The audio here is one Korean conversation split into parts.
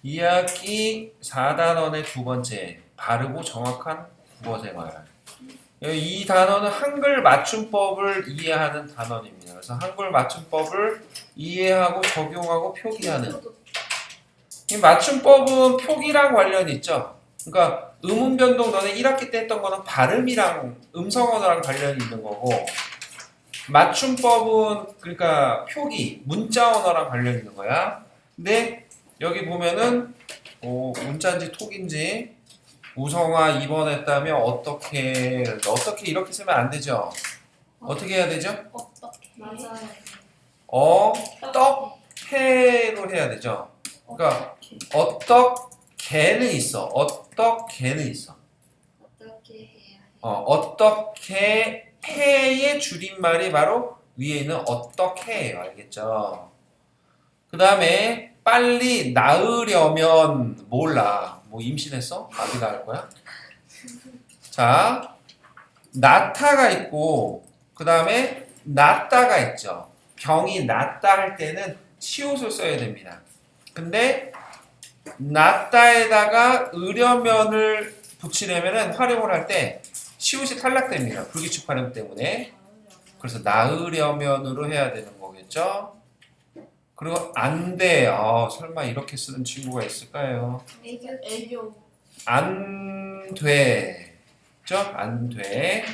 2학기 4단원의 두 번째 바르고 정확한 국어생활. 이 단어는 한글 맞춤법을 이해하는 단원입니다. 그래서 한글 맞춤법을 이해하고 적용하고 표기하는. 이 맞춤법은 표기랑 관련이 있죠. 그러니까 음운 변동 너네 1학기 때 했던 거는 발음이랑 음성 언어랑 관련이 있는 거고, 맞춤법은 그러니까 표기, 문자 언어랑 관련이 있는 거야. 근데 여기 보면은 문자인지 톡인지 우성아 입원했다면 어떻게 이렇게 쓰면 안 되죠. 어떻게 해야 되죠? 어떻게? 맞아요. 어떻게로 해야 되죠. 그러니까 어떻게는 있어. 어떻게는 있어. 어떻게 해야 해? 어떻게 해의 줄임말이 바로 위에 있는 어떻게예요. 알겠죠? 그 다음에 빨리 나으려면 몰라. 뭐 임신했어? 아기 낳을 거야? 자, 낫다가 있고 그 다음에 낫다가 있죠. 병이 낫다 할 때는 치옷을 써야 됩니다. 근데 낫다에다가 으려면을 붙이려면은 활용을 할 때 시옷이 탈락됩니다. 불규칙 활용 때문에. 그래서 나으려면으로 해야 되는 거겠죠. 그리고 안 돼. 설마 이렇게 쓰는 친구가 있을까요? 애교. 안 돼. 그죠? 안 돼.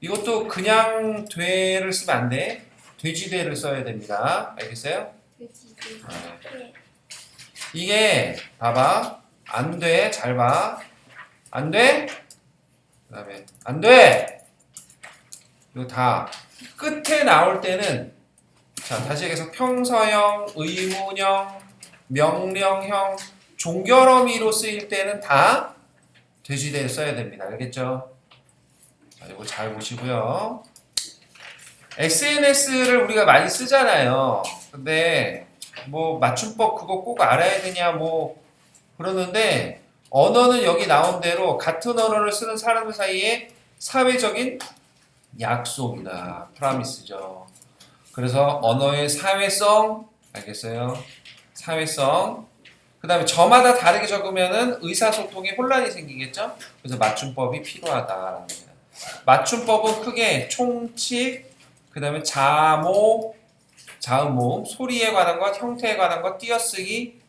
이것도 그냥 돼를 쓰면 안 돼. 돼지돼를 써야 됩니다. 알겠어요? 네. 이게 봐봐. 안 돼. 잘 봐. 안 돼. 그 다음에 안 돼. 이거 다 끝에 나올 때는 자, 다시 얘기해서 평서형, 의문형, 명령형, 종결어미로 쓰일 때는 다 돼지돼를 써야 됩니다. 알겠죠? 자, 이거 잘 보시고요. SNS를 우리가 많이 쓰잖아요. 근데 뭐 맞춤법 그거 꼭 알아야 되냐 뭐 그러는데 언어는 여기 나온 대로 같은 언어를 쓰는 사람들 사이에 사회적인 약속이다. 프라미스죠. 그래서 언어의 사회성, 알겠어요? 사회성. 그 다음에 저마다 다르게 적으면은 의사소통에 혼란이 생기겠죠? 그래서 맞춤법이 필요하다라는 겁니다. 맞춤법은 크게 총칙, 그 다음에 자모, 자음모음, 소리에 관한 것, 형태에 관한 것, 띄어쓰기,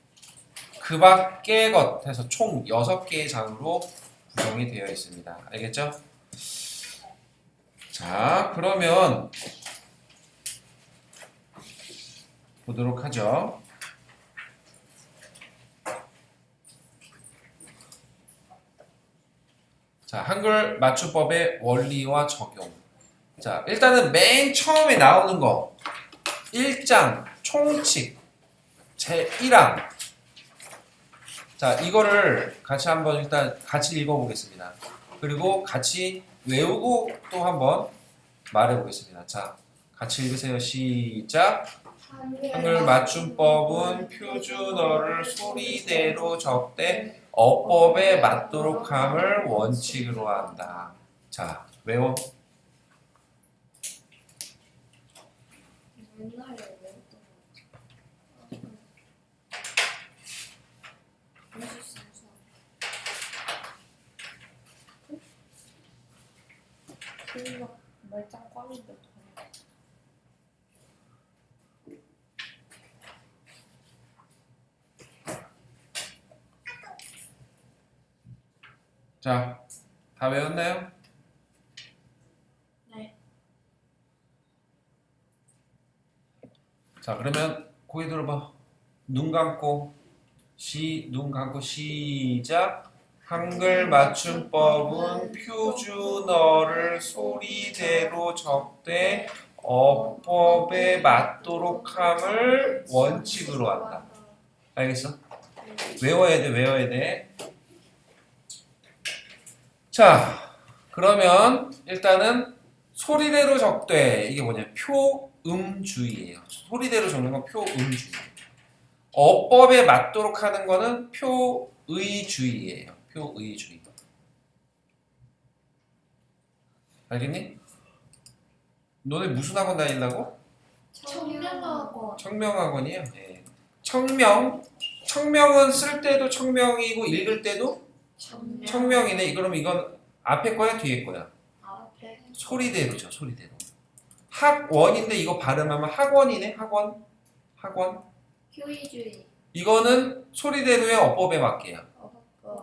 그 밖의 것 해서 총 6개의 장으로 구성이 되어 있습니다. 알겠죠? 자, 그러면 보도록 하죠. 자, 한글 맞춤법의 원리와 적용. 자, 일단은 맨 처음에 나오는 거 1장 총칙 제1항. 자, 이거를 같이 한번 일단 같이 읽어보겠습니다. 그리고 같이 외우고 또 한번 말해보겠습니다. 자, 같이 읽으세요. 시작. 한글 맞춤법은 표준어를 소리대로 적되 어법에 맞도록 함을 원칙으로 한다. 자, 외워. 옛날에 외웠던 그거 말짱 꽝인데. 자, 다 외웠나요? 네. 자, 그러면 고개 들어봐. 눈 감고 시작. 한글 맞춤법은 표준어를 소리대로 적되 어법에 맞도록 함을 원칙으로 한다. 알겠어? 외워야 돼. 자, 그러면 일단은 소리대로 적되 이게 뭐냐? 표음주의예요. 소리대로 적는 건 표음주의. 어법에 맞도록 하는 거는 표의주의예요. 표의주의. 알겠니? 너네 무슨 학원 다닌다고? 청명학원. 청명학원이에요. 네. 청명 청명은 쓸 때도 청명이고 읽을 때도 청명. 청명이네. 그럼 이건 앞에 거야 뒤에 거야? 앞에. 소리대로죠. 소리대로. 학원인데 이거 발음하면 학원이네. 학원. 학원. 효의주의. 이거는 소리대로의 어법에 맞게야.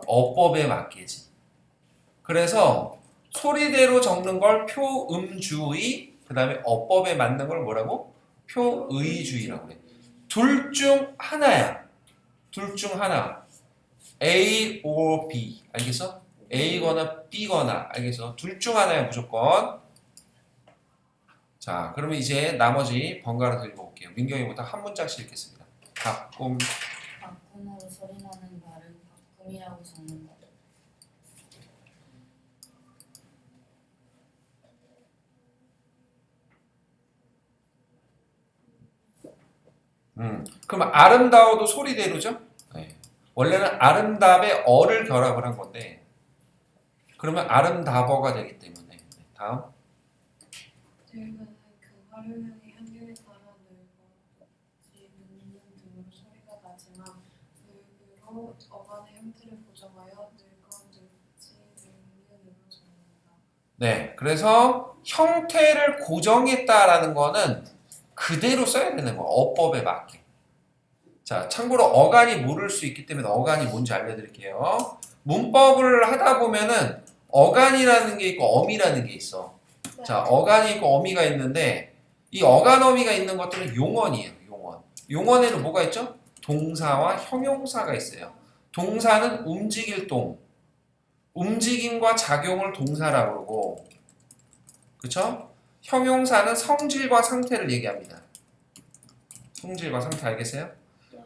어법에 맞게지. 그래서 소리대로 적는 걸 표음주의, 그 다음에 어법에 맞는 걸 뭐라고? 표의주의라고 그래. 둘 중 하나야. 둘 중 하나. A or B. 알겠어? A거나 B거나. 알겠어? 둘 중 하나야 무조건. 자, 그러면 이제 나머지 번갈아서 읽어볼게요. 민경이부터 한 문장씩 읽겠습니다. 가끔. 바꿈으로 소리나는 말은 바꿈이라고 적는다. 그럼 아름다워도 소리대로죠? 네. 원래는 아름답의 어를 결합을 한 건데 그러면 아름다버가 되기 때문에. 네, 다음. 늙은 그 활용량의 한계에 따라 늙어지 늙는 등으로 소리가 나지만 늙으로 어간의 형태를 고정하여 늙어 늙지 늙는으로 적는다. 네, 그래서 형태를 고정했다라는 거는 그대로 써야 되는 거야. 어법에 맞게. 자, 참고로 어간이 모를 수 있기 때문에 어간이 뭔지 알려드릴게요. 문법을 하다 보면은 어간이라는 게 있고 어미라는 게 있어. 자, 어간이 있고 어미가 있는데 이 어간 어미가 있는 것들은 용언이에요. 용언. 용언에는 뭐가 있죠? 동사와 형용사가 있어요. 동사는 움직일 동. 움직임과 작용을 동사라고 그러고, 그쵸? 형용사는 성질과 상태를 얘기합니다. 성질과 상태 알겠어요?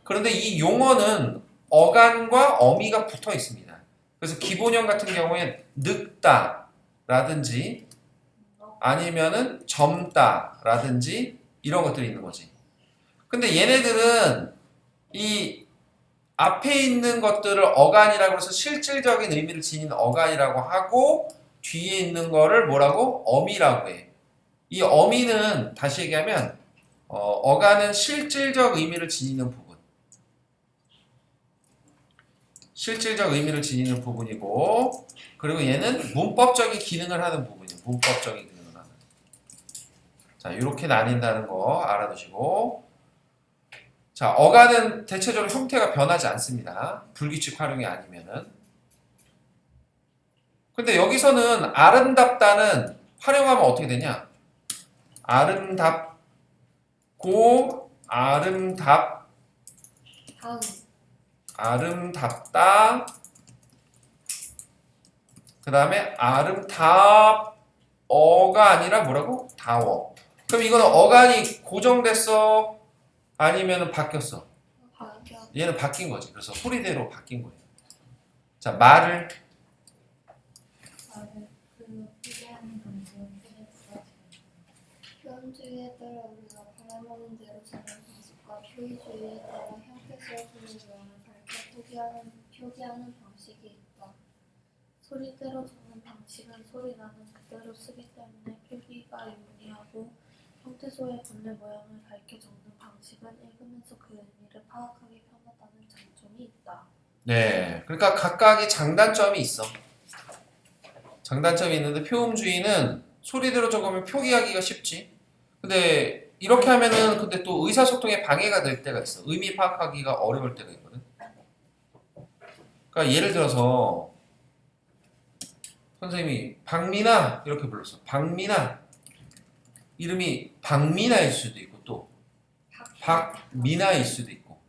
그런데 이 용어는 어간과 어미가 붙어 있습니다. 그래서 기본형 같은 경우엔 늙다 라든지 아니면은 젊다 라든지 이런 것들이 있는 거지. 근데 얘네들은 이 앞에 있는 것들을 어간이라고 해서 실질적인 의미를 지니는 어간이라고 하고 뒤에 있는 거를 뭐라고? 어미라고 해. 이 어미는 다시 얘기하면 어간은 실질적 의미를 지니는 부분. 실질적 의미를 지니는 부분이고 그리고 얘는 문법적인 기능을 하는 부분이에요. 문법적인 기능을 하는. 자, 이렇게 나뉜다는 거 알아두시고 자, 어간은 대체적으로 형태가 변하지 않습니다. 불규칙 활용이 아니면은. 근데 여기서는 아름답다는 활용하면 어떻게 되냐? 아름답고 다음. 아름답다. 그 다음에 아름답어가 아니라 뭐라고? 다워. 그럼 이거는 어간이 고정됐어? 아니면 바뀌었어? 바뀌어. 얘는 바뀐 거지. 그래서 소리대로 바뀐 거예요. 자, 말을 말을 글로 표기하는 방식은 표현수가 표현주의에 따라 우리가 바라보는 대로 적는 방식과 표의주의에 따라 형태스러운 모양을 밝게 표기하는 방식이 있다. 소리대로 적는 방식은 소리 나는 그대로 쓰기 때문에 표기가 용이하고 형태소의 본래 모양을 밝게 적는 방식은 읽으면서 그 의미를 파악하기 편하다는 장점이 있다. 네, 그러니까 각각의 장단점이 있어. 장단점이 있는데 표음주의는 소리대로 적으면 표기하기가 쉽지. 근데 이렇게 하면은 근데 또 의사소통에 방해가 될 때가 있어. 의미 파악하기가 어려울 때가 있거든. 그러니까 예를 들어서 선생님이 박민아 이렇게 불렀어. 박민아. 이름이 박민아일 수도 있고 또 박민아일 수도 있고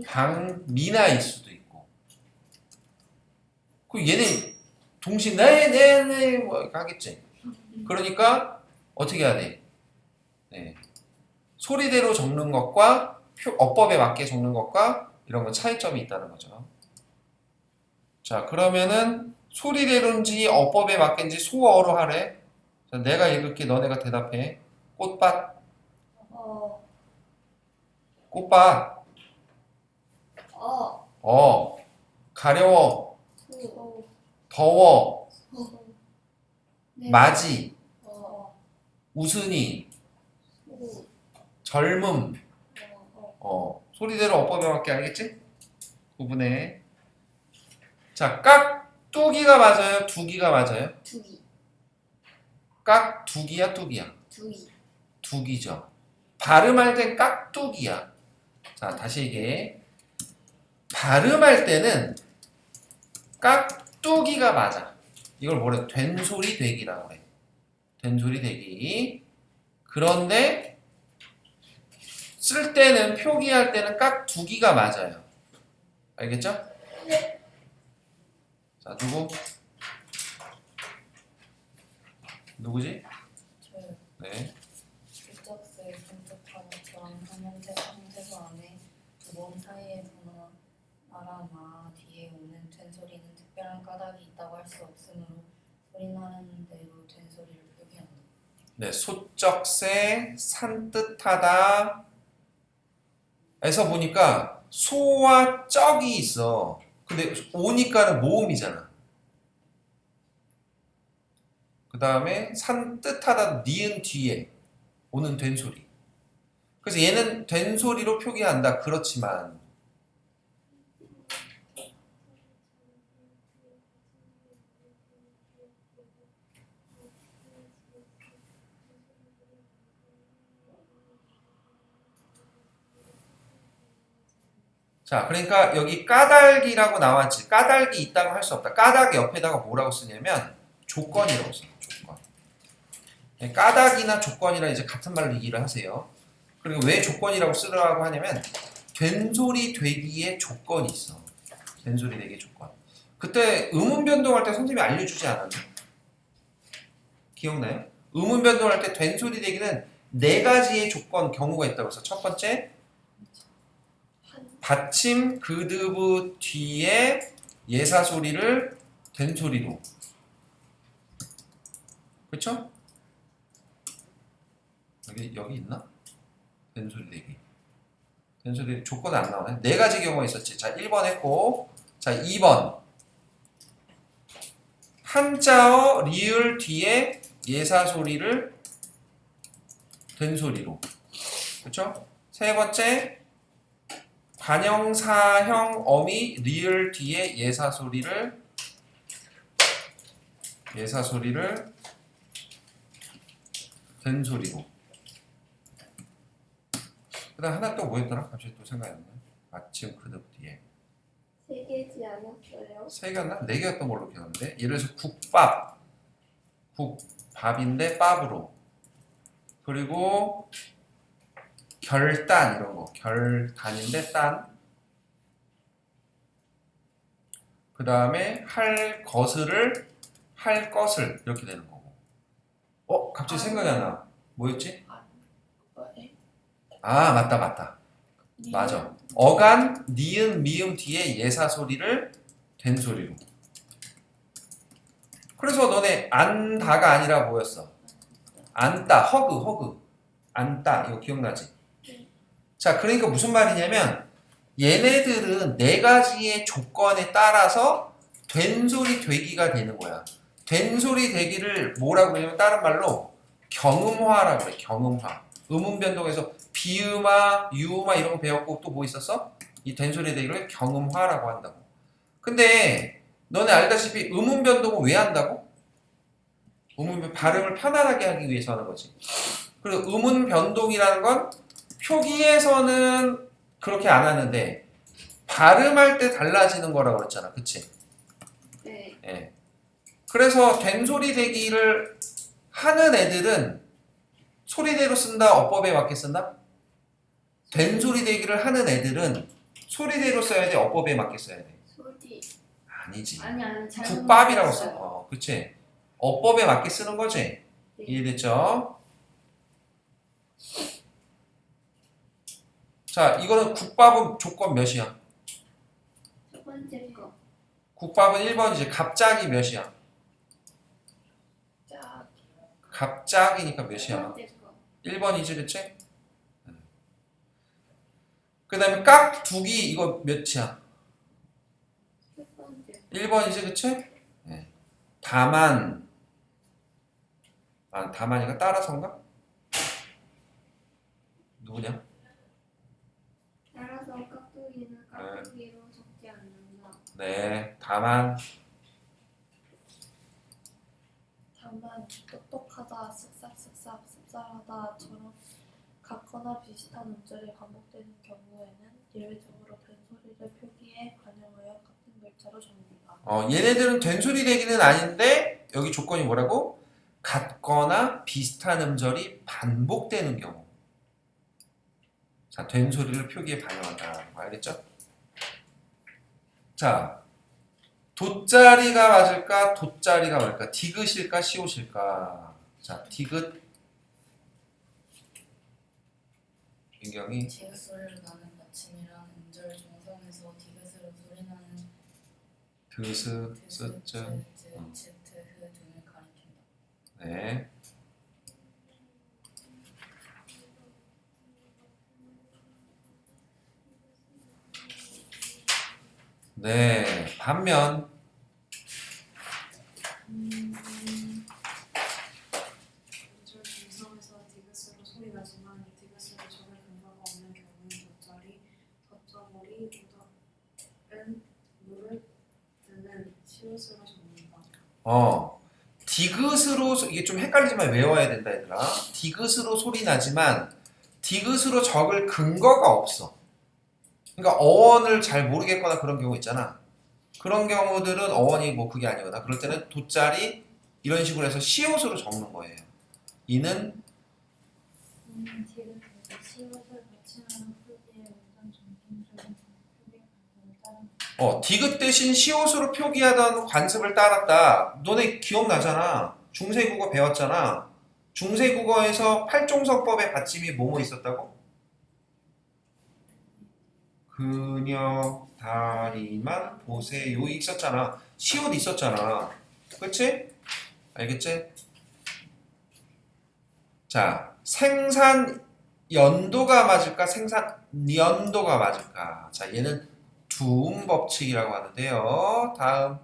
박민아일 수도 있고. 그 얘네 동시에 네네네 뭐 하겠지. 그러니까 어떻게 해야 돼? 네. 소리대로 적는 것과 어법에 맞게 적는 것과 이런 건 차이점이 있다는 거죠. 자, 그러면은 소리대로인지 어법에 맞게인지 소어로 하래. 자, 내가 읽을게. 너네가 대답해. 꽃밭. 꽃밭. 가려워. 더워. 맞이. 웃으니. 젊음. 소리대로 어법에 맞게 알겠지? 9분의 자, 깍두기가 맞아요? 두기가 맞아요? 두기. 깍두기야, 뚜기야? 두기. 두기죠. 발음할 땐 깍두기야. 자, 다시 얘기해. 발음할 때는 깍두기가 맞아. 이걸 뭐래? 된소리 되기라고 그래. 된소리 되기. 그런데 쓸 때는 표기할 때는 깍두기가 맞아요. 알겠죠? 자, 누구지? 저요. 네. 실적세 선택하다처럼 형태소 안에 두 번 사이에 번호 아라마 뒤에 오는 된소리는 특별한 까닭이 있다고 할 수 없으므로 소리나는 대로 된소리를 표기한다. 네, 소적세 산뜻하다 에서 보니까 소와 쩍이 있어. 근데 오니까는 모음이잖아. 그 다음에 산뜻하다 니은 뒤에 오는 된소리. 그래서 얘는 된소리로 표기한다. 그렇지만 자, 그러니까 여기 까닭이라고 나왔지. 까닭이 있다고 할 수 없다. 까닭 옆에다가 뭐라고 쓰냐면 조건이라고 써요. 조건. 까닭이나 조건이라 이제 같은 말로 얘기를 하세요. 그리고 왜 조건이라고 쓰라고 하냐면 된소리 되기에 조건이 있어. 된소리 되기의 조건. 그때 음운 변동할 때 선생님이 알려주지 않았나? 기억나요? 음운 변동할 때 된소리 되기는 네 가지의 조건 경우가 있다고 해서 첫 번째 받침 그드브 뒤에 예사 소리를 된소리로. 그쵸? 여기 있나? 된소리 내기. 된소리 조건 안 나오네. 네 가지 경우가 있었지. 자, 1번 했고, 자, 2번. 한자어 리을 뒤에 예사 소리를 된소리로. 그쵸? 세 번째. 관형사형 어미 리을 뒤에 예사 소리를 된소리로. 그다음 하나 또 뭐였더라? 갑자기 또 생각이 안 나. 마침 그득 뒤에 세 개지 않았어요? 세 개였나? 네 개였던 걸로 기억하는데. 예를 들어서 국밥인데 밥으로. 그리고 결단 이런 거. 결단인데 딴. 그 다음에 할 것을 이렇게 되는 거고. 갑자기 생각이 안 나. 뭐였지? 아, 맞다. 맞아. 어간, 니은, 미음 뒤에 예사 소리를 된소리로. 그래서 너네 안다가 아니라 뭐였어? 안따, 허그. 안따, 이거 기억나지? 자, 그러니까 무슨 말이냐면 얘네들은 네 가지의 조건에 따라서 된소리 되기가 되는 거야. 된소리 되기를 뭐라고 하냐면 다른 말로 경음화라고 그래. 경음화. 음운 변동에서 비음화, 유음화 이런 거 배웠고 또 뭐 있었어? 이 된소리 되기를 경음화라고 한다고. 근데 너네 알다시피 음운 변동은 왜 한다고? 발음을 편안하게 하기 위해서 하는 거지. 그리고 음운 변동이라는 건 표기에서는 그렇게 안 하는데 발음할 때 달라지는 거라고 그랬잖아. 그치? 네. 예. 그래서 된소리 되기를 하는 애들은 소리대로 쓴다, 어법에 맞게 쓴다? 된소리 되기를 하는 애들은 소리대로 써야 돼, 어법에 맞게 써야 돼? 소리. 아니지. 아니 잘못 국밥이라고 써. 말했어요. 그치? 어법에 맞게 쓰는 거지? 네. 이해됐죠? 자, 이거는 국밥은 조건 몇이야? 첫 번째 거. 국밥은 1번이지. 갑자기 몇이야? 짝. 갑자기니까 첫 몇이야? 번째 거. 1번이지, 그치? 그 다음에 깍두기 이거 몇이야? 첫 번째. 1번이지, 그치? 네. 다만 다만이가 따라서인가? 누구냐? 따라서 깍두기는 깍두기로 적지 않는다. 네, 다만 똑똑하다, 쓱싹쓱싹, 씁쓸하다처럼 같거나 비슷한 음절이 반복되는 경우에는 예외적으로 된소리를 표기에 반영하여 같은 글자로 적는다. 얘네들은 된소리 대기는 아닌데 여기 조건이 뭐라고? 같거나 비슷한 음절이 반복되는 경우. 자, 된소리를 표기에 반영한다는 거 알겠죠? 자, 돗자리가 맞을까? 돗자리가 맞을까? 디귿일까? 시옷일까? 자, 디귿 민경이 디귿 소리를 나는 받침이란 음절 종성에서 디귿으로 소리나는 드스, 드, 쓰, 즈, 쯔. 즈, 트, 흐 등을 가리킨다. 네. 네, 반면 음절 중성에서 디귿으로 소리 나지만 이 디귿으로 적을 근거가 없는 경우는 돗자리, 덧저머리, 우덕은, 무릎 등은 시옷으로 적는다. 디귿으로 이게 좀 헷갈리지만 외워야 된다 얘들아. 디귿으로 소리 나지만 디귿으로 적을 근거가 없어. 그러니까 어원을 잘 모르겠거나 그런 경우 있잖아. 그런 경우들은 어원이 뭐 그게 아니거나 그럴 때는 돗자리 이런 식으로 해서 시옷으로 적는 거예요. 이는 디귿에서 시옷을 받침하는 표기의 어떤 전통적인 표기 방법을 따르는 디귿 대신 시옷으로 표기하던 관습을 따랐다. 너네 기억나잖아. 중세국어 배웠잖아. 중세국어에서 팔종성법의 받침이 뭐뭐 있었다고? 그녀 다리만 보세요 있었잖아. 시옷 있었잖아. 그치? 알겠지? 자, 생산 연도가 맞을까? 생산 연도가 맞을까? 자, 얘는 두음 법칙이라고 하는데요. 다음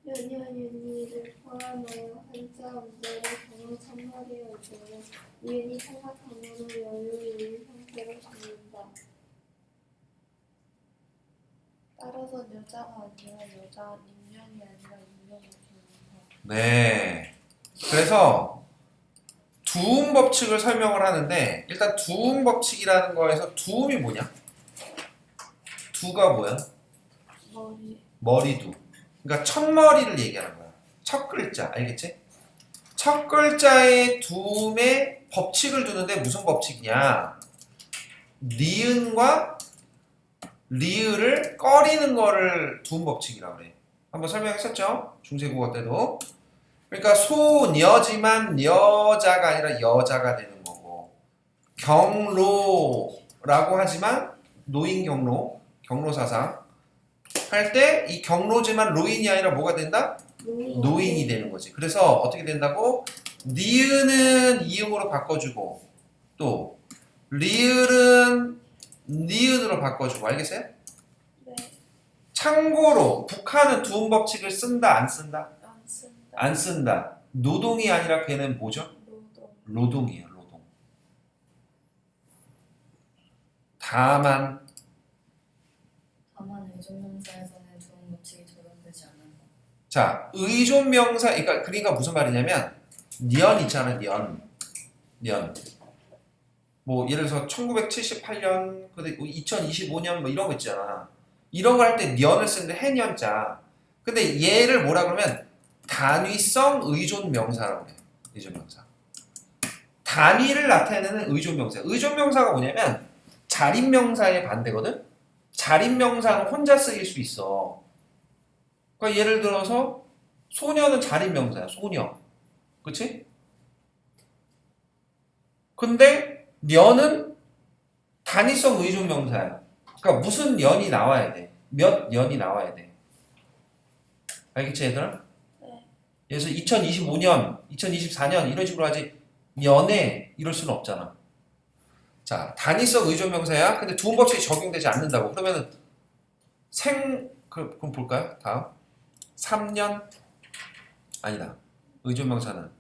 연년연니를 포함하여 한자 음절의 경우 첫머리의 음절은 니은이 삼각형으로 여유의 형태로 잡는다. 따라서 여자가 아니라 여자, 인명이 아니라 인명을 적는다. 네. 그래서 두음 법칙을 설명을 하는데 일단 두음 법칙이라는 거에서 두음이 뭐냐? 두가 뭐야? 머리, 머리두. 그러니까 첫 머리를 얘기하는 거야. 첫 글자. 알겠지? 첫 글자의 두음에 법칙을 두는데 무슨 법칙이냐? 니은과 리을을 꺼리는 거를 두음 법칙이라고 그래. 한번 설명했었죠? 중세국어 때도. 그러니까 소녀지만 여자가 아니라 여자가 되는 거고 경로라고 하지만 노인 경로 사상 할 때 이 경로지만 로인이 아니라 뭐가 된다? 노인이 되는 거지. 그래서 어떻게 된다고? 니은은 이응으로 바꿔주고 또 리을은 니은으로 바꿔주고 알겠어요? 네, 참고로 북한은 두음 법칙을 쓴다 안 쓴다? 안 쓴다. 안 쓴다. 노동이 아니라 걔는 뭐죠? 노동, 노동이에요. 노동. 다만 의존명사에서는 두음 법칙이 적용되지 않는다. 자 의존명사 그러니까 무슨 말이냐면 년 있잖아. 년. 뭐 예를 들어서 1978년, 2025년 뭐 이런 거 있잖아. 이런 걸 할 때 년을 쓰는데 해년자. 근데 얘를 뭐라 그러면 단위성 의존명사라고 해요. 의존명사. 단위를 나타내는 의존명사. 의존명사가 뭐냐면 자립명사의 반대거든. 자립명사는 혼자 쓰일 수 있어. 그러니까 예를 들어서 소녀는 자립명사야. 소녀. 그치? 근데 년은 단위성 의존명사야. 그러니까 무슨 년이 나와야 돼. 몇 년이 나와야 돼. 알겠지 얘들아? 네. 그래서 2025년, 2024년 이런 식으로 하지 년에 이럴 수는 없잖아. 자, 단위성 의존명사야. 근데 두음 법칙이 적용되지 않는다고. 그러면은 그럼 볼까요? 다음 3년 아니다. 의존명사는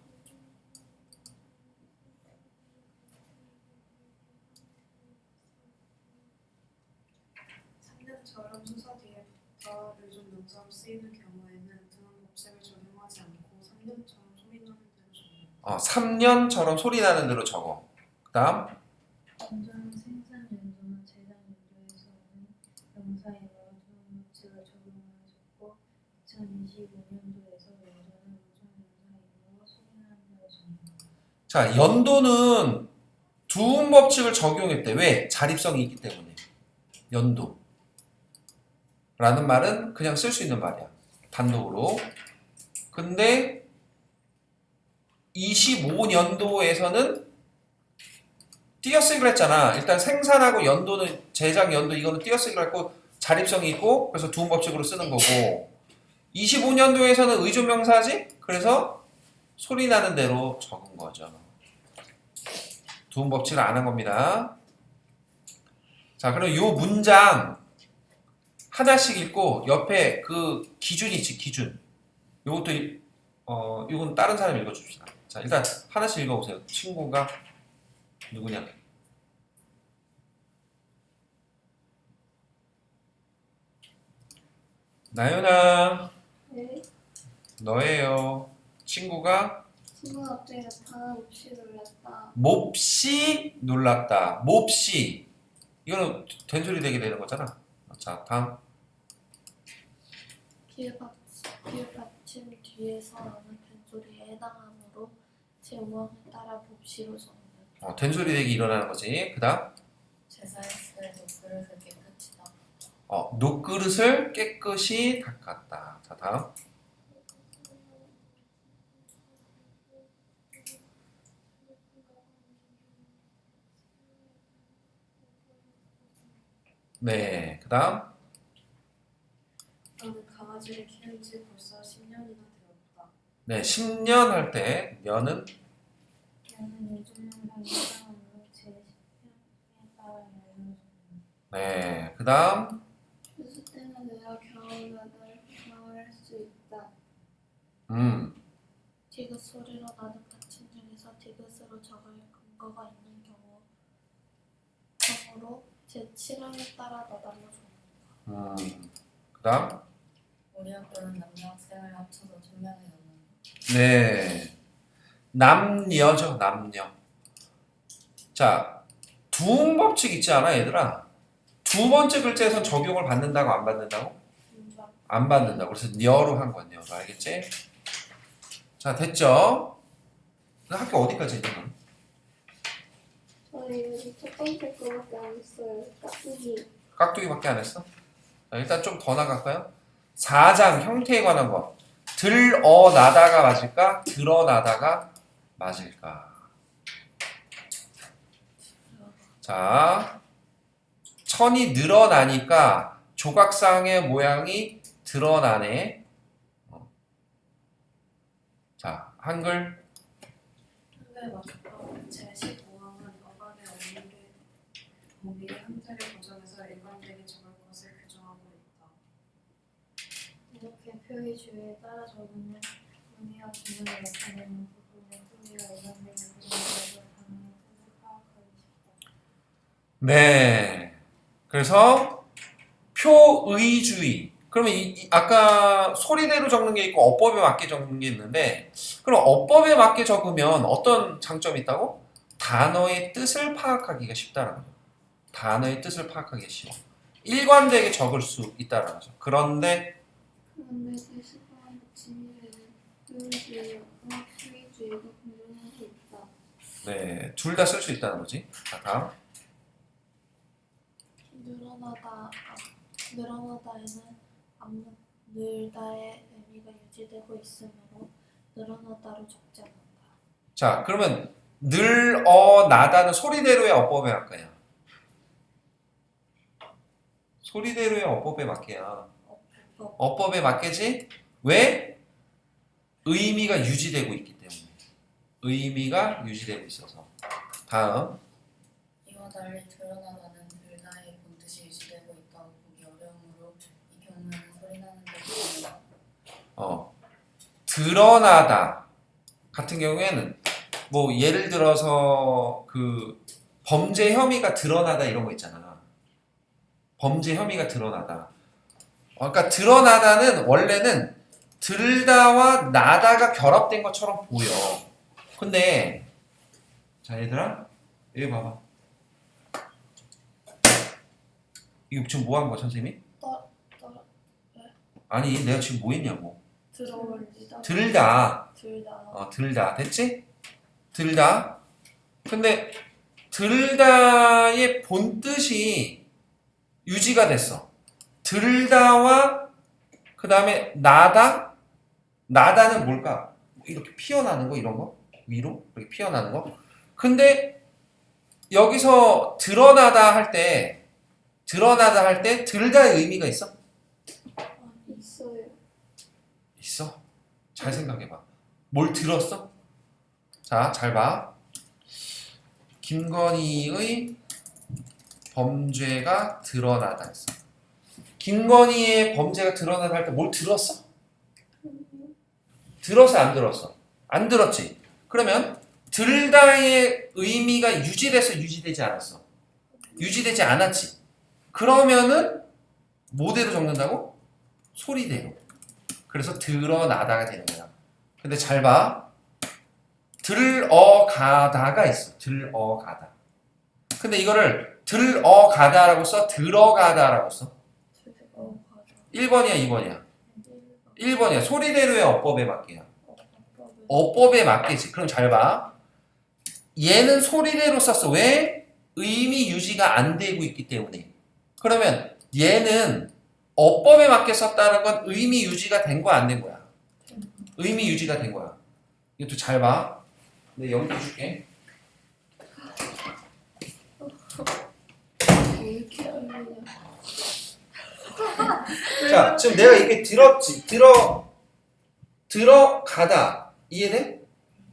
3년 저런 수사 뒤에 자 의존 명사로 쓰이는 경우에는 등한 법칙을 적용하지 않고 3년처럼 소리 나는 대로 적용한다. 3년처럼 소리 나는 대로 적어. 그 다음 연도는 생산 연도나 제작 연도에서는 명사에 넣어두는 법칙을 적용하였고 2025년도에서 연도는 우선 명사이므로 소리 나는 대로 적용한다. 자, 연도는 두음 법칙을 적용했대. 왜? 자립성이 있기 때문에. 연도. 라는 말은 그냥 쓸 수 있는 말이야. 단독으로. 근데 25년도에서는 띄어쓰기를 했잖아. 일단 생산하고 연도는 제작 연도 이거는 띄어쓰기를 했고 자립성이 있고 그래서 두음 법칙으로 쓰는 거고 25년도에서는 의존명사지? 그래서 소리 나는 대로 적은 거죠. 두음 법칙을 안 한 겁니다. 자, 그럼 요 문장 하나씩 읽고 옆에 그 기준이 있지, 기준. 요것도 이건 다른 사람이 읽어줍시다. 자, 일단 하나씩 읽어보세요. 친구가 누구냐? 나연아, 네. 너예요. 친구가 친구가 갑자기 나타나 몹시 놀랐다. 몹시 놀랐다. 몹시. 이거는 된소리 되게 되는 거잖아. 자, 다음. 비읍 받침 뒤에서 나는 된소리에 해당하므로 제목에 따라 몹시로 적는. 된소리 되기 일어나는 거지. 그 다음. 제사했을 녹그릇을 깨끗이 닦았다. 녹그릇을 깨끗이 닦았다. 자, 다음. 네, 그 다음. 나는 강아지를 키운 지 벌써 10년이나 되었다. 네, 10년 할 때 년은 나는 요즘은 이상으로 제 10년에 따라 연도를 적용한다. 네, 그 다음. 뉴스 때문에 내가 경험할 수 있다. 디귿 소리로 나는 받침 중에서 디귿으로 적을 근거가 있는 경우로 제 7항에 따라 너달로 적는다. 그 다음. 우리 학교는 남녀 학생을 합쳐서 1000명이 넘는다. 네, 남녀죠, 남녀. 자, 두음 법칙 있지 않아, 얘들아? 두 번째 글자에선 적용을 받는다고 안 받는다고? 안 받는다고. 그래서 녀로 한 건 녀로. 알겠지? 자, 됐죠? 너 학교 어디까지 했니? 넌? 저는 여기 첫 번째 거밖에 안 했어요. 깍두기. 깍두기밖에 안 했어? 자, 일단 좀 더 나갈까요? 4장 형태에 관한 거. 들어나다가 맞을까? 드러나다가 맞을까? 자, 천이 늘어나니까 조각상의 모양이 드러나네. 자, 한글. 한글 마주법 제15항은 어간의 어미의 형태를 고정해서 일관되게 적을 것을 규정하고 있다. 이렇게 표의주의에 따라 적으면 의미와 기능을 나타내는 부분의 소리가 일관되게 구성되어서 단어의 뜻을 파악하기 쉽다. 네. 그래서 표의주의. 그러면 아까 소리대로 적는 게 있고 어법에 맞게 적는 게 있는데 그럼 어법에 맞게 적으면 어떤 장점이 있다고? 단어의 뜻을 파악하기가 쉽다는 거죠. 단어의 뜻을 파악하기가 쉬워. 일관되게 적을 수 있다는 거죠. 그런데 그런데 제15항 받침일에는 표의주의와 표의주의가 공존할 수 있다. 네, 둘 다 쓸 수 있다는 거지. 자, 다음. 늘어나다에는 늘다의 의미가 유지되고 있으므로 늘어나다로 적지 않는다. 자, 그러면 늘어나다는 소리대로의 어법에 맞게야. 소리대로의 어법에 맞게야. 어법에 맞게지? 왜? 의미가 유지되고 있기 때문에. 의미가 유지되고 있어서. 다음. 이와 달리 드러나다는 들다의 본뜻이 유지되고 있다고 보기 어려우므로 이 경우에는 소리 나는 대로 드러나다 같은 경우에는 뭐 예를 들어서 그 범죄 혐의가 드러나다 이런 거 있잖아. 범죄 혐의가 드러나다. 그러니까 드러나다는 원래는 들다와 나다가 결합된 것처럼 보여. 근데 자 얘들아 여기 봐봐. 이거 지금 뭐 한 거야 선생님이? 떨어 아니 내가 지금 뭐 했냐고. 들어올리다 들다. 들다 들다. 됐지? 들다. 근데 들다의 본뜻이 유지가 됐어. 들다와 그 다음에 나다? 나다는 뭘까? 이렇게 피어나는 거 이런 거? 위로? 이렇게 피어나는 거? 근데 여기서 드러나다 할 때 들다의 의미가 있어? 있어요. 있어. 잘 생각해봐. 뭘 들었어? 자, 잘 봐. 김건희의 범죄가 드러나다 했어. 김건희의 범죄가 드러나다 할 때 뭘 들었어? 들었어, 안 들었어? 안 들었지. 그러면 들다의 의미가 유지돼서 유지되지 않았어. 유지되지 않았지. 그러면은 뭐대로 적는다고? 소리대로. 그래서 드러나다가 되는 거야. 근데 잘 봐. 들어가다가 있어. 들어가다. 근데 이거를 들어가다라고 써? 들어가다라고 써? 들어가다 1번이야, 2번이야? 1번이야. 소리대로의 어법에 맞게야. 어법을 어법에 맞게지. 그럼 잘 봐. 얘는 소리대로 썼어. 왜? 의미 유지가 안 되고 있기 때문에. 그러면 얘는 어법에 맞게 썼다는 건 의미 유지가 된 거야, 안 된 거야? 의미 유지가 된 거야. 이것도 잘 봐. 내 연기 줄게. 왜 이렇게 알리냐? 자, 지금 내가 이게 들었지. 들어가다. 이해돼?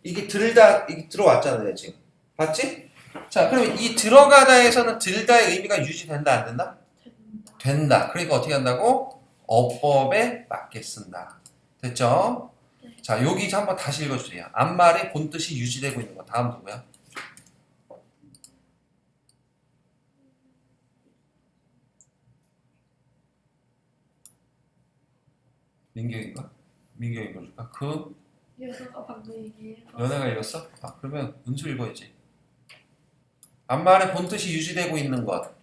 이게 들다, 이게 들어왔잖아, 내가 지금. 봤지? 자, 그러면 이 들어가다에서는 들다의 의미가 유지된다, 안 된다? 된다 된다. 그러니까 어떻게 한다고? 어법에 맞게 쓴다. 됐죠? 자, 여기 한번 다시 읽어주세요. 앞말의 본뜻이 유지되고 있는 거. 다음 누구야? 민경인가? 민경이 읽어줄까? 그 여자가 방금 얘기해 연애가 읽었어? 아, 그러면 은수 읽어야지. 앞말의 본뜻이 유지되고 있는 것.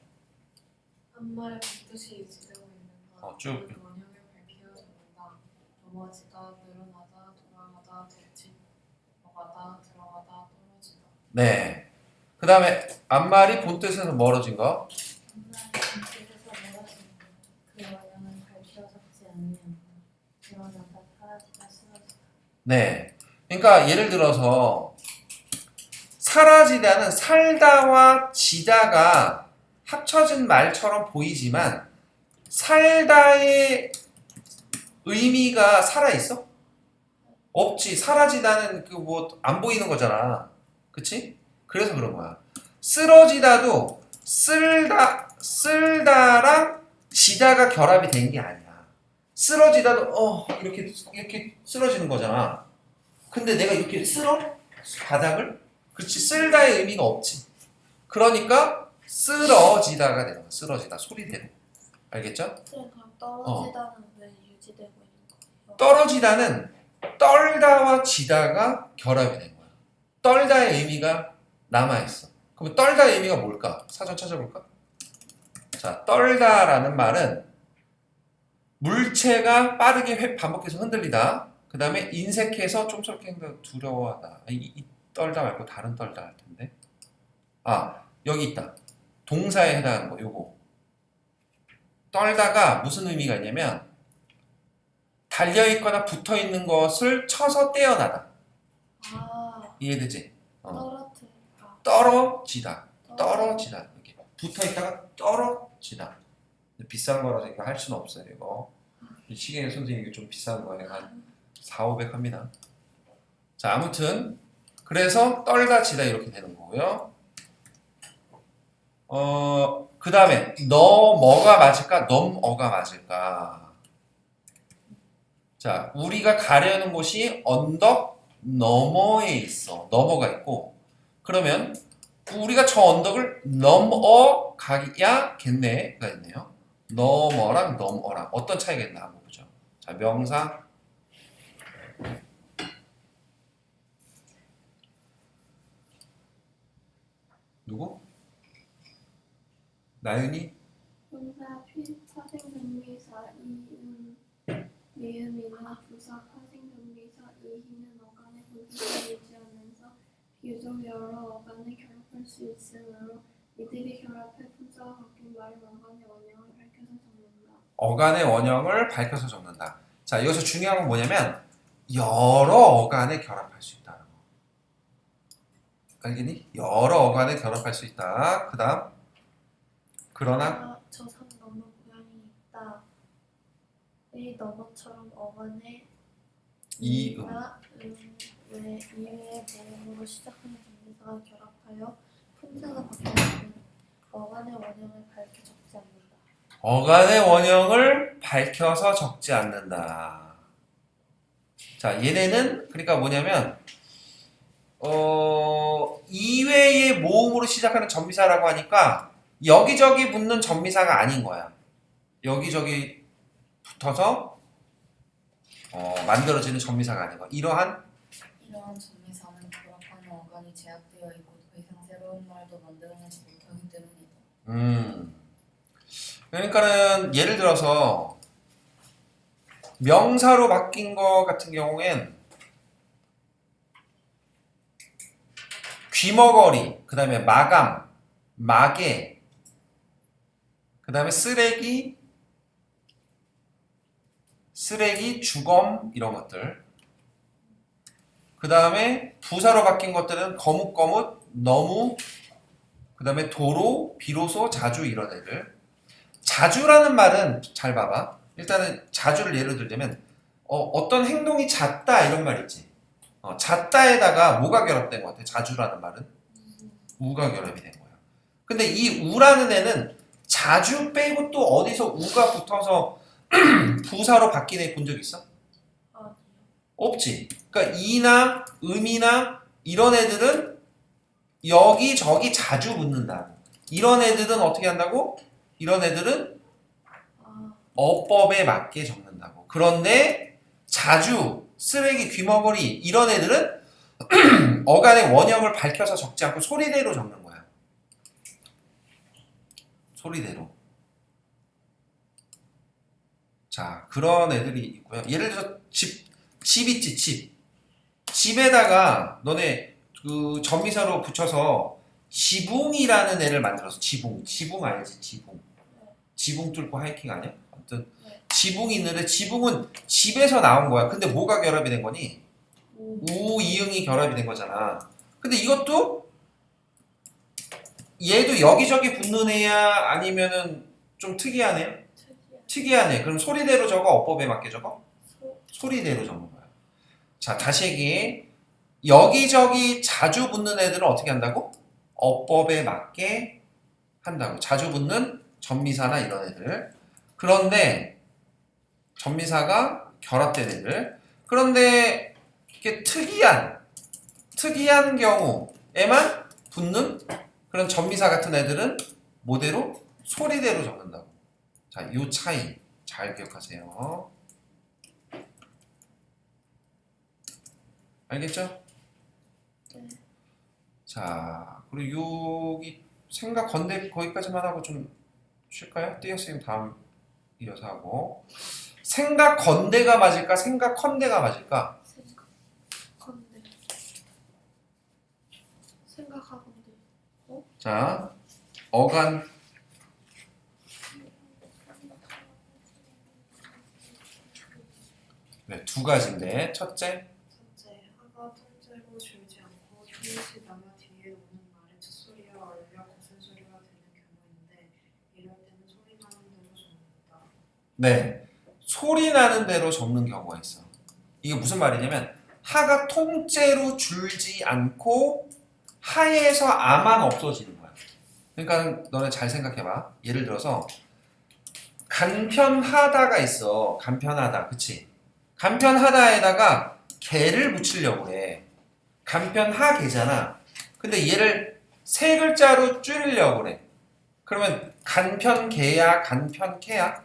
한말의 뜻이 유지되고 있는 것. 쭉. 그 원형을 밝히어 적는다. 넘어지다, 늘어나다, 돌아가다, 들어가다, 떨어지다. 네. 그 다음에 앞말이 본뜻에서 멀어진 거. 뜻에서 멀어지는 그 원형을 밝혀 적지 않으면 드러나다, 사라지다, 쓰러지다. 네. 그러니까 예를 들어서 사라지다는 살다와 지다가 합쳐진 말처럼 보이지만 살다의 의미가 살아있어? 없지. 사라지다는 그 뭐 안 보이는 거잖아. 그치? 그래서 그런 거야. 쓰러지다도 쓸다랑 지다가 결합이 된 게 아니야. 쓰러지다도 이렇게 쓰러지는 거잖아. 근데 내가 이렇게 쓸어? 바닥을? 그렇지. 쓸다의 의미가 없지. 그러니까 쓰러지다가 되는 거야. 쓰러지다. 소리대로. 알겠죠? 그럼 떨어지다는 왜 유지되고 있는 거예요? 떨어지다는 떨다와 지다가 결합이 된 거야. 떨다의 의미가 남아있어. 그럼 떨다의 의미가 뭘까? 사전 찾아볼까? 자, 떨다라는 말은 물체가 빠르게 반복해서 흔들리다. 그 다음에 인색해서 쫌스럽게 두려워하다. 이 떨다 말고 다른 떨다 할 텐데. 아, 여기 있다. 동사에 해당하는 거, 요거. 떨다가 무슨 의미가 있냐면 달려있거나 붙어있는 것을 쳐서 떼어나다. 아 이해되지? 떨어뜨리다 떨어지다. 떨어지다. 이렇게 붙어있다가 떨어지다. 비싼 거라서 이거 할 수는 없어요. 이거 이 시계 선생님 이게 좀 비싼 거예요. 한 4,500 합니다. 자, 아무튼 그래서 떨다 지다 이렇게 되는 거고요. 그 다음에 넘어가 맞을까? 넘어가 맞을까? 자, 우리가 가려는 곳이 언덕 너머에 있어. 넘어가 있고 그러면 우리가 저 언덕을 넘어가야겠네가 있네요. 넘어랑 넘어랑 어떤 차이가 있나 한번 보죠. 자, 명사 누구? 나윤이? 혼자 파생동미사 이음 미음이나 부사 파생동미사 이희는 어간의 본질을 유지하면서 비교적 여러 어간을 결합할 수 있으므로 이들이 결합해 품사가 바뀐 말은 어간의 원형을 밝혀서 적는다. 어간의 원형을 밝혀서 적는다. 자, 여기서 중요한 건 뭐냐면 여러 어간에 결합할 수 있다는 거. 알겠니? 여러 어간에 결합할 수 있다. 그 다음 그러나 저 산 너머 모양이 있다. 의 너머처럼 어간에 이음 이나 왜 이외의 모음으로 시작하는 동사가 결합하여 품사가 바뀌는 어간의 원형을 밝혀 적지 않는다. 어간의 원형을 밝혀서 적지 않는다. 자, 얘네는 그러니까 뭐냐면 이외의 모음으로 시작하는 전미사라고 하니까 여기저기 붙는 전미사가 아닌 거야. 여기저기 붙어서 만들어지는 전미사가 아닌 거야. 이러한 전미사는 결합하는 어간이 제약되어 있고 더 이상 새로운 말도 만들어내지 못하기 때문이다. 그러니까는 예를 들어서 명사로 바뀐 거 같은 경우엔 귀머거리, 그 다음에 마감, 마개, 그 다음에 쓰레기, 주검 이런 것들. 그 다음에 부사로 바뀐 것들은 거뭇거뭇, 너무, 그 다음에 도로, 비로소, 자주 이런 애들. 자주라는 말은 잘 봐봐. 일단은 자주를 예로 들자면 어떤 행동이 잦다 이런 말 있지. 잦다에다가 뭐가 결합된 것 같아? 자주라는 말은 우가 결합이 된 거야. 근데 이 우라는 애는 자주 빼고 또 어디서 우가 붙어서 부사로 바뀐 애 본 적 있어? 아니요. 없지. 그러니까 이나 음이나 이런 애들은 여기저기 자주 붙는다. 이런 애들은 어떻게 한다고? 이런 애들은 어법에 맞게 적는다고. 그런데 자주, 쓰레기, 귀머거리 이런 애들은 어간의 원형을 밝혀서 적지 않고 소리대로 적는 거야. 소리대로. 자, 그런 애들이 있고요. 예를 들어서 집 있지, 집. 집에다가 너네 그 전미사로 붙여서 지붕이라는 애를 만들어서 지붕 알지? 지붕 뚫고 하이킹 아니야? 아무튼 지붕이 있는데 지붕은 집에서 나온 거야. 근데 뭐가 결합이 된 거니? 우, 이응이 결합이 된 거잖아. 근데 이것도 얘도 여기저기 붙는 애야? 아니면은 좀 특이한 애야? 특이한 애. 그럼 소리대로 적어? 어법에 맞게 적어? 소리대로 적는 거야. 자, 다시 얘기해. 여기저기 자주 붙는 애들은 어떻게 한다고? 어법에 맞게 한다고. 자주 붙는 전미사나 이런 애들. 그런데 전미사가 결합된 애들. 그런데 이게 특이한 경우에만 붙는 그런 전미사 같은 애들은 뭐대로? 소리대로 적는다고. 자, 요 차이 잘 기억하세요. 알겠죠? 네. 자, 그리고 여기 생각 건대 거기까지만 하고 좀 쉴까요? 띠어스님 다음 이어서 하고. 생각 건대가 맞을까? 생각 컨대가 맞을까? 생각하건대. 자, 어간 네, 두 가지인데 첫째 첫째, 하가 통째로 줄지 않고 조금씩 남아 뒤에 오는 말의 첫소리와 얼려 거센 소리가 되는 경우인데 이럴 때는 소리 나는 대로 적는다. 네, 소리 나는 대로 적는 경우가 있어. 이게 무슨 말이냐면 하가 통째로 줄지 않고 하에서 아만 없어지는 거야. 그러니까 너네 잘 생각해봐. 예를 들어서 간편하다가 있어. 간편하다, 그치? 간편하다에다가 개를 붙이려고 해. 간편하개잖아. 근데 얘를 세 글자로 줄이려고 그래. 그러면 간편개야, 간편캐야?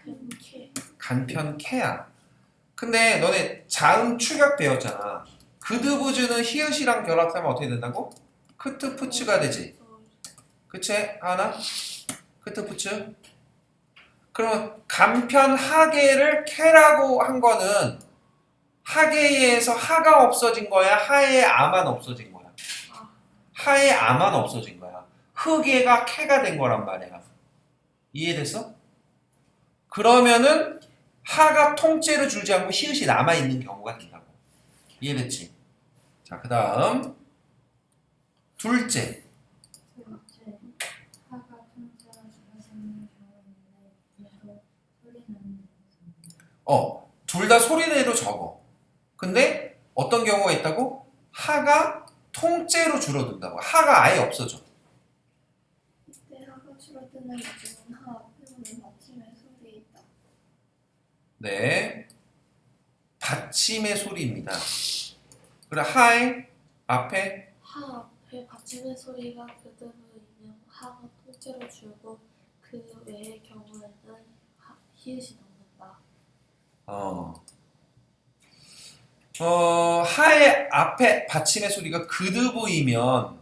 이렇게 간편캐야. 근데 너네 자음 축약 배웠잖아. 그드부즈는 히읗이랑 결합하면 어떻게 된다고? 크트푸츠가 되지. 그치? 하나? 크트푸츠? 그러면 간편하게를 캐라고 한 거는 하계에서 하가 없어진 거야? 하에 아만 없어진 거야? 하에 아만 없어진 거야. 흑에가 캐가 된 거란 말이야. 이해됐어? 그러면은 하가 통째로 줄지 않고 히읗이 남아있는 경우가 된다고. 이해됐지? 자, 그 다음 둘째. 둘째, 하가 통째로 줄어지는 경우인데 얘도 소리는 둘 다 소리 내도 적어. 근데 어떤 경우가 있다고? 하가 통째로 줄어든다고. 하가 아예 없어져. 이때 하가 줄어드는 이유는 하 앞에 오는 받침의 소리에 있다. 네. 받침의 소리입니다. 그래, 하의 앞에 하 앞에 받침의 소리가 그대로이면 하가 통째로 줄고 그 외의 경우에는 히읗이 남는다. 하의 앞에 받침의 소리가 그드 보이면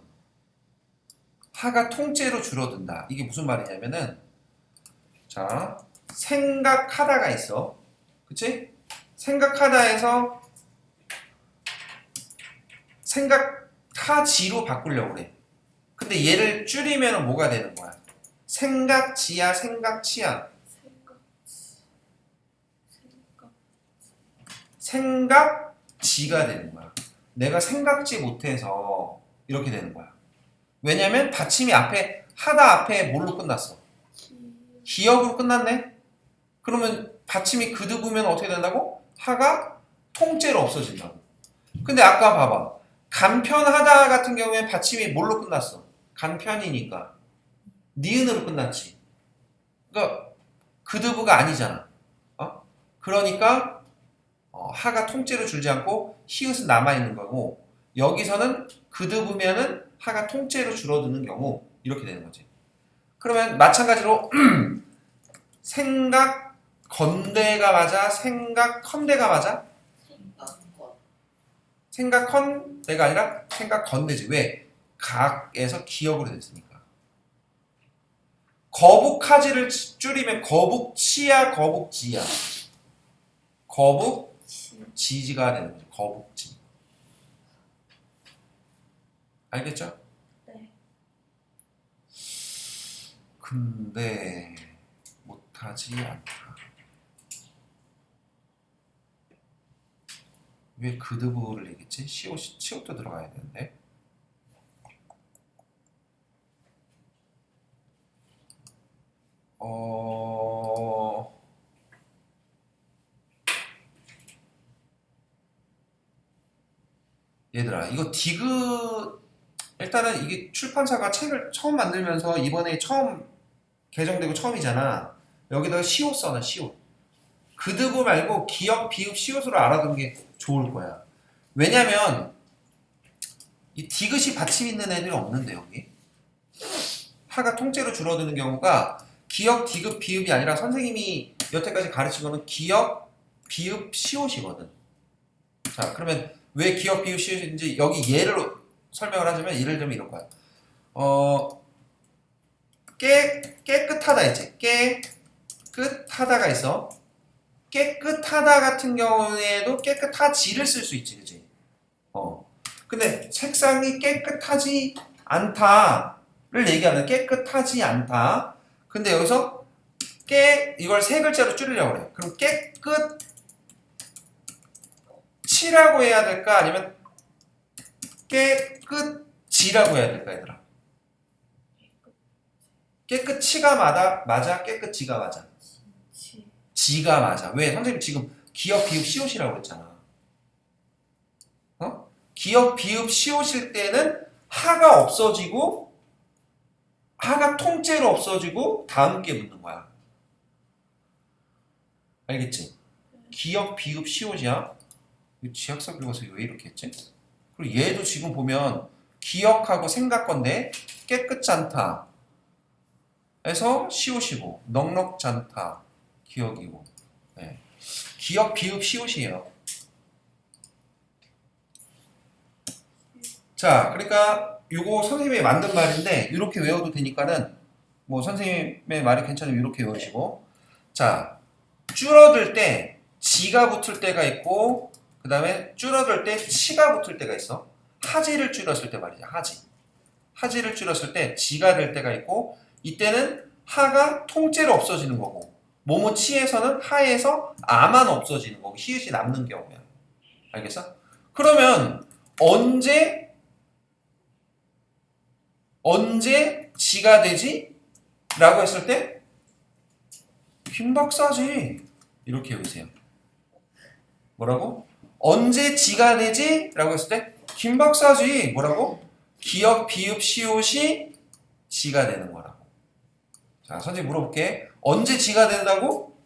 하가 통째로 줄어든다. 이게 무슨 말이냐면은, 자, 생각하다가 있어. 그치? 생각하다에서 생각하지로 바꾸려고 그래. 근데 얘를 줄이면 뭐가 되는 거야? 생각지야, 생각치야. 생각지가 되는 거야. 내가 생각지 못해서 이렇게 되는 거야. 왜냐면 받침이 앞에 하다 앞에 뭘로 끝났어? 기역으로 끝났네? 그러면 받침이 그드부면 어떻게 된다고? 하가 통째로 없어진다고. 근데 아까 봐봐. 간편하다 같은 경우에 받침이 뭘로 끝났어? 간편이니까. 니은으로 끝났지. 그러니까 그드부가 아니잖아. 그러니까 하가 통째로 줄지 않고 히읗은 남아있는 거고 여기서는 그드부면은 하가 통째로 줄어드는 경우 이렇게 되는 거지. 그러면 마찬가지로 생각 건대가 맞아? 생각 컨대가 맞아? 생각 컨대가 아니라 생각 건대지. 왜? 각에서 기역으로 됐으니까. 거북하지를 줄이면 거북치야 거북지야? 거북지지가 되는 거지. 거북지. 알겠죠? 네. 근데 못하지 않다. 왜 그드부를 얘기했지? 시옷도 들어가야 되는데. 얘들아, 이거 디귿 일단은 이게 출판사가 책을 처음 만들면서 이번에 처음 개정되고 처음이잖아. 여기다가 시옷 써놔, 시옷. 그드부 말고 기역, 비읍, 시옷으로 알아두는 게 좋을 거야. 왜냐면 이 디귿이 받침 있는 애들이 없는데 여기 하가 통째로 줄어드는 경우가 기역, 디귿, 비읍이 아니라 선생님이 여태까지 가르친 거는 기역, 비읍, 시옷이거든. 자, 그러면 왜 기역, 비읍, 시옷인지 여기 예를 설명을 하자면 예를 들면 이런 거야. 깨끗하다 있지. 깨끗하다가 있어. 깨끗하다 같은 경우에도 깨끗하지를 쓸 수 있지, 그치? 근데 책상이 깨끗하지 않다를 얘기하는 깨끗하지 않다. 근데 여기서 이걸 세 글자로 줄이려고 그래. 그럼 깨끗치라고 해야 될까? 아니면 깨끗지라고 해야 될까, 얘들아? 깨끗치가 맞아? 깨끗지가 맞아? 지가 맞아. 왜? 선생님 지금 기역, 비읍, 시옷이라고 그랬잖아. 기역, 비읍, 시옷일 때는 하가 없어지고 하가 통째로 없어지고 다음 게 붙는 거야. 알겠지? 기역, 비읍, 시옷이야. 지학서 교과서 왜 이렇게 했지? 그리고 얘도 지금 보면 기역하고 생각 건데 깨끗지 않다. 에서 시옷이고 넉넉잖다 기억이고. 네. 기억 비읍 시옷이에요. 자, 그러니까 요거 선생님이 만든 말인데 이렇게 외워도 되니까는 뭐 선생님의 말이 괜찮으면 이렇게 외우시고. 자, 줄어들 때 지가 붙을 때가 있고 그 다음에 줄어들 때 치가 붙을 때가 있어. 하지를 줄였을 때 말이야. 하지를 줄였을 때 지가 될 때가 있고 이때는 하가 통째로 없어지는 거고 뭐뭐 치에서는 하에서 아만 없어지는 거고 히읗이 남는 경우야. 알겠어? 그러면 언제 지가 되지? 라고 했을 때 김박사지 이렇게 외우세요. 뭐라고? 언제 지가 되지? 라고 했을 때 김박사지 뭐라고? 기억 비읍 시옷이 지가 되는 거라고. 자, 선생님 물어볼게. 언제 지가 된다고?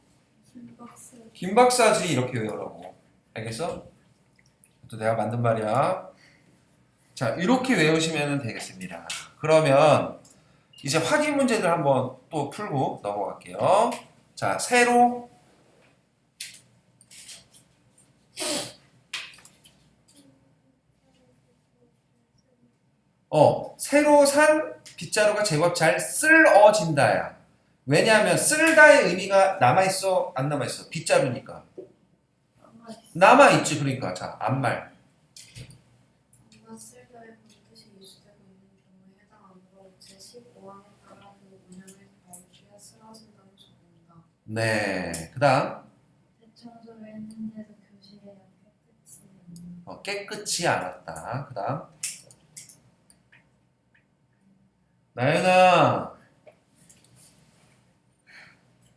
김박사지 이렇게 외우라고. 알겠어? 또 내가 만든 말이야. 자, 이렇게 외우시면 되겠습니다. 그러면 이제 확인 문제들 한번 또 풀고 넘어갈게요. 자, 새로 새로 산 빗자루가 제법 잘 쓸어진다야. 왜냐하면 쓸다의 의미가 남아있어 안 남아있어? 빗자루니까 남아있지. 그러니까 자, 앞말 엄마 쓸다의 본뜻이 유지되고 있는 경우에 해당하므로 제15항에 따라 그 운영을 밝히어 쓰러진다고 적는다. 네, 그 다음 대청소를 했는데도 교실에 깨끗이 깨끗이 않았다. 그 다음 나연아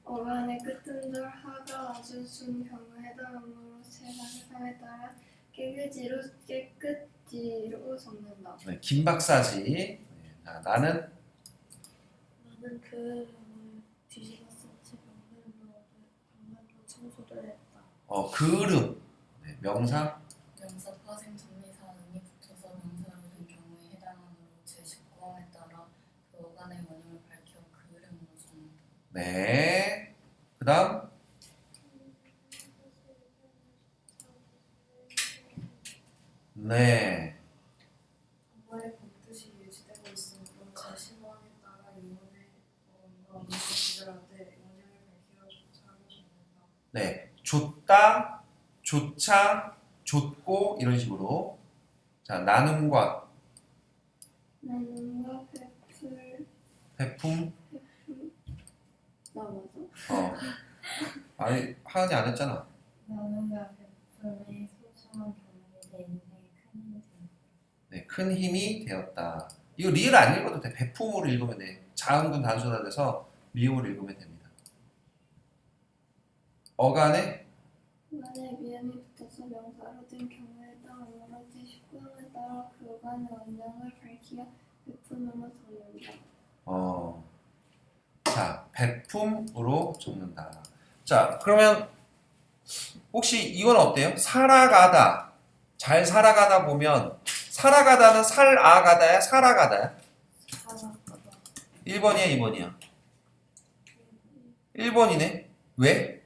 어간의 끝음절 하가 아주 순 경우에 해당하므로 세상에 따라 깨끗이로 적는다. 네, 김 박사지. 네, 나는 그 뒤집었을 때 방문으로 청소를 했다. 그름. 네, 명사 명사 파생 정리사 음이 붙어서 명사로 된 경우에 해당하므로 제19항에 따라 그 어간의 원형을 밝혀 그 이름으로 적는다. 네. 그 다음 네. 엄마의 본뜻이 유지되고 있으므로 제15항에 따라 이혼의 원과 원을 구별하되 원형을 밝히어 조차하고 적는다. 네. 줬다, 조차, 줬고 이런 식으로. 자, 나눔과 나눔과 배품. 나와서 아니, 하은이 안 했잖아. 나눔과 베풀이 소중한 경험이 내 인생에 큰 힘이 된다. 네, 큰 힘이 되었다. 이거 리을 안 읽어도 돼. 배품으로 읽으면 돼. 자음분 단순화돼서 미음으로 읽으면 됩니다. 어간에 미음이 붙어서 명사로 된 경우에 해당하므로 제19항에 따라 그 어간의 원형을 밝히어 베품으로 적는다. 자, 배품으로 적는다. 자, 그러면 혹시 이건 어때요? 살아가다. 잘 살아가다 보면 살아가다는 살아가다야, 살아가다야? 살아가다. 1번이야, 2번이야? 1번이네. 왜?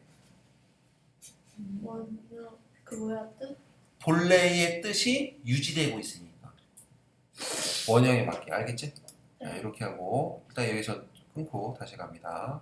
원형 그 뭐야 뜻? 본래의 뜻이 유지되고 있으니까. 원형에 맞게. 알겠지? 자, 이렇게 하고 일단 여기서 끊고 다시 갑니다.